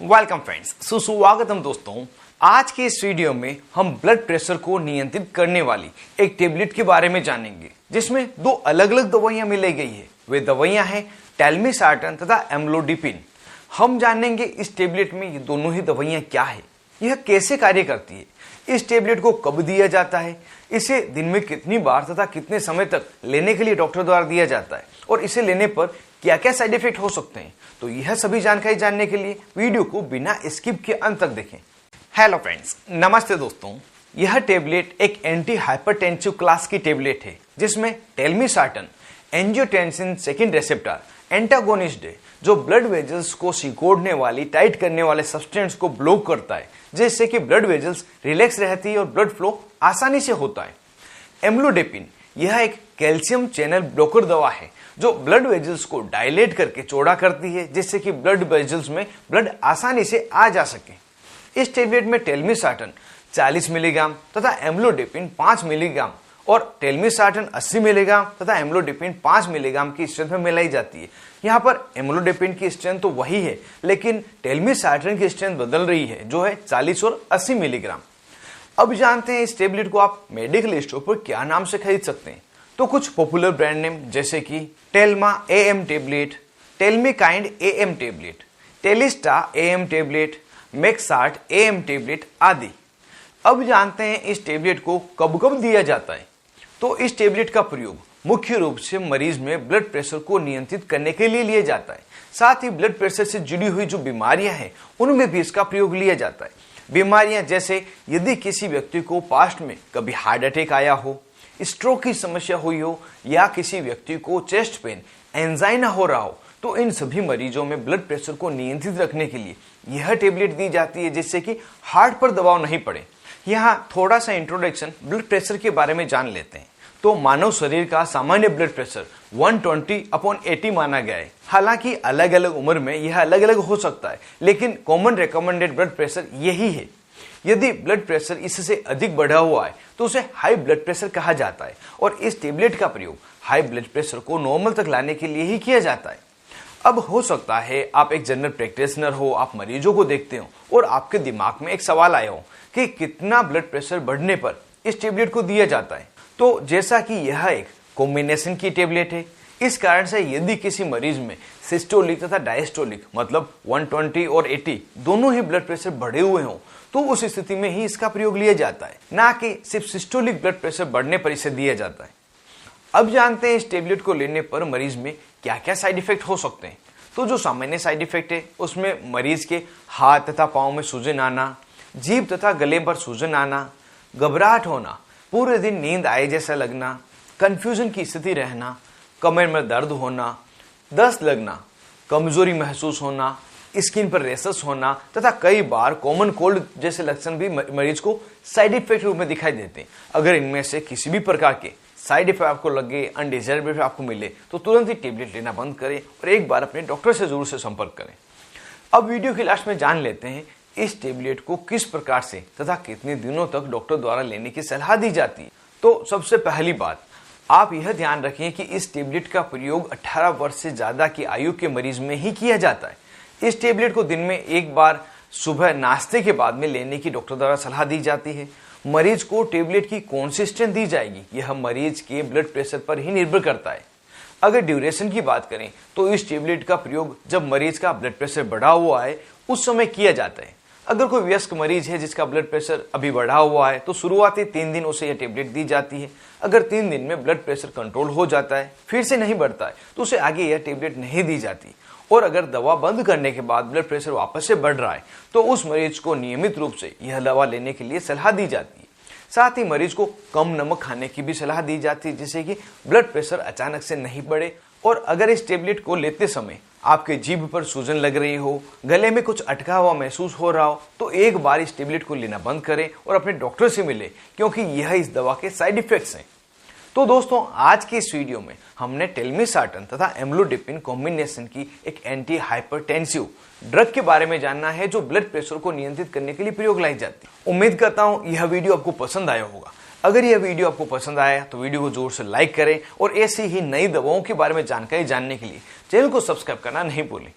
Welcome friends, सुस्वागतम दोस्तों। आज के इस वीडियो में हम ब्लड प्रेशर को नियंत्रित करने वाली एक टेबलेट के बारे में जानेंगे, जिसमें दो अलग अलग दवाइयां मिलाई गई है। वे दवाइयां हैं टेलमिसार्टन तथा एम्लोडिपिन। हम जानेंगे इस टेबलेट में ये दोनों ही दवाइयां क्या है, यह कैसे कार्य करती है, इस टेबलेट को कब दिया जाता है, इसे दिन में कितनी बार तथा कितने समय तक लेने के लिए डॉक्टर द्वारा दिया जाता है और इसे लेने पर क्या क्या साइड इफेक्ट हो सकते हैं। तो यह सभी जानकारी जानने के लिए वीडियो को बिना स्किप के अंत तक देखें। हेलो फ्रेंड्स, नमस्ते दोस्तों। यह टेबलेट एक एंटी हाइपरटेंसिव क्लास की टेबलेट है, जिसमें telmisartan angiotensin second receptor antagonist है, जो ब्लड वेजल्स को सिकोड़ने वाली टाइट करने वाले सब्सटेंस को ब्लॉक करता है, जिससे कि ब्लड वेजल्स रिलैक्स रहती है और ब्लड फ्लो आसानी से होता है। एम्लोडिपिन यह एक कैल्शियम चैनल ब्लॉकर दवा है, जो ब्लड वेजल्स को डायलेट करके चौड़ा करती है, जिससे कि ब्लड वेजल्स में ब्लड आसानी से आ जा सके। इस टेबलेट में टेलमिसार्टन 40 मिलीग्राम तथा एम्लोडिपिन 5 मिलीग्राम और टेलमिसार्टन 80 मिलीग्राम तथा एम्लोडिपिन 5 मिलीग्राम की स्ट्रेंथ में मिलाई जाती है। यहाँ पर एम्लोडिपिन की स्ट्रेंथ तो वही है, लेकिन टेलमिसार्टन की स्ट्रेंथ बदल रही है, जो है 40 और 80 मिलीग्राम। अब जानते हैं इस टेबलेट को आप मेडिकल स्टोर पर क्या नाम से खरीद सकते हैं। तो कुछ पॉपुलर ब्रांड नेम जैसे कि Telma AM tablet, Telmikind AM tablet, Telista AM tablet, Maxart AM tablet आदि। अब जानते हैं इस टेबलेट को कब कब दिया जाता है। तो इस टेबलेट का प्रयोग मुख्य रूप से मरीज में ब्लड प्रेशर को नियंत्रित करने के लिए लिया जाता है। साथ ही ब्लड प्रेशर से जुड़ी हुई जो बीमारियां हैं, उनमें भी इसका प्रयोग लिया जाता है। बीमारियां जैसे यदि किसी व्यक्ति को पास्ट में कभी हार्ट अटैक आया हो, स्ट्रोक की समस्या हुई हो, या किसी व्यक्ति को चेस्ट पेन, एंजाइना हो रहा हो, तो इन सभी मरीजों में ब्लड प्रेशर को नियंत्रित रखने के लिए यह टेबलेट दी जाती है, जिससे कि हार्ट पर दबाव नहीं पड़े। यहाँ थोड़ा सा इंट्रोडक्शन ब्लड प्रेशर के बारे में जान लेते हैं। तो मानव शरीर का सामान्य ब्लड प्रेशर 120/80 माना गया है। हालांकि अलग अलग उम्र में यह अलग अलग हो सकता है, लेकिन कॉमन रिकमेंडेड ब्लड प्रेशर यही है। यदि ब्लड प्रेशर इससे अधिक बढ़ा हुआ है तो उसे हाई ब्लड प्रेशर कहा जाता है, और इस टेबलेट का प्रयोग हाई ब्लड प्रेशर को नॉर्मल तक लाने के लिए ही किया जाता है। अब हो सकता है आप एक जनरल प्रैक्टिशनर हो, आप मरीजों को देखते हो और आपके दिमाग में एक सवाल आया हो कि कितना ब्लड प्रेशर बढ़ने पर इस टेबलेट को दिया जाता है। तो जैसा कि यह एक कॉम्बिनेशन की टेबलेट है, इस कारण से यदि किसी मरीज में सिस्टोलिक तथा डायस्टोलिक मतलब 120 और 80 दोनों ही ब्लड प्रेशर बढ़े हुए हों, तो उस स्थिति में ही इसका प्रयोग लिया जाता है, ना कि सिर्फ सिस्टोलिक ब्लड प्रेशर बढ़ने पर इसे दिया जाता है। अब जानते हैं इस टेबलेट को लेने पर मरीज में क्या क्या साइड इफेक्ट हो सकते हैं। तो जो सामान्य साइड इफेक्ट है, उसमें मरीज के हाथ तथा पाँव में सूजन आना, जीभ तथा गले पर सूजन आना, घबराहट होना, पूरे दिन नींद आए जैसा लगना, कंफ्यूजन की स्थिति रहना, कमर में दर्द होना, दस्त लगना, कमजोरी महसूस होना, स्किन पर रेशेस होना तथा कई बार कॉमन कोल्ड जैसे लक्षण भी मरीज को साइड इफेक्ट रूप में दिखाई देते हैं। अगर इनमें से किसी भी प्रकार के साइड इफेक्ट आपको लगे, अनडिजायरेबल इफेक्ट आपको मिले, तो तुरंत ही टेबलेट लेना बंद करें और एक बार अपने डॉक्टर से जरूर से संपर्क करें। अब वीडियो के लास्ट में जान लेते हैं इस टेबलेट को किस प्रकार से तथा कितने दिनों तक डॉक्टर द्वारा लेने की सलाह दी जाती है। तो सबसे पहली बात, आप यह ध्यान रखें कि इस टेबलेट का प्रयोग 18 वर्ष से ज्यादा की आयु के मरीज में ही किया जाता है। इस टेबलेट को दिन में एक बार सुबह नाश्ते के बाद में लेने की डॉक्टर द्वारा सलाह दी जाती है। मरीज को टेबलेट की कौन सी स्ट्रेंथ दी जाएगी, यह मरीज के ब्लड प्रेशर पर ही निर्भर करता है। अगर ड्यूरेशन की बात करें तो इस टेबलेट का प्रयोग जब मरीज का ब्लड प्रेशर बढ़ा हुआ है उस समय किया जाता है। अगर कोई वयस्क मरीज है जिसका ब्लड प्रेशर अभी बढ़ा हुआ है, तो शुरुआती 3 दिन उसे यह टेबलेट दी जाती है। अगर 3 दिन में ब्लड प्रेशर कंट्रोल हो जाता है, फिर से नहीं बढ़ता है, तो उसे आगे यह टेबलेट नहीं दी जाती। और अगर दवा बंद करने के बाद ब्लड प्रेशर वापस से बढ़ रहा है, तो उस मरीज को नियमित रूप से यह दवा लेने के लिए सलाह दी जाती है। साथ ही मरीज को कम नमक खाने की भी सलाह दी जाती है, जिससे कि ब्लड प्रेशर अचानक से नहीं बढ़े। और अगर इस टेबलेट को लेते समय आपके जीभ पर सूजन लग रही हो, गले में कुछ अटका हुआ महसूस हो रहा हो, तो एक बार इस टेबलेट को लेना बंद करें और अपने डॉक्टर से मिले, क्योंकि यह इस दवा के साइड इफेक्ट्स हैं। तो दोस्तों, आज की इस वीडियो में हमने टेलमिसार्टन तथा एम्लोडिपिन कॉम्बिनेशन की एक एंटी हाइपरटेंसिव ड्रग के बारे में जानना है, जो ब्लड प्रेशर को नियंत्रित करने के लिए प्रयोग लाई जाती है। उम्मीद करता हूं यह वीडियो आपको पसंद आया होगा। अगर यह वीडियो आपको पसंद आया तो वीडियो को जोर से लाइक करें और ऐसी ही नई दवाओं के बारे में जानकारी जानने के लिए चैनल को सब्सक्राइब करना नहीं भूलें।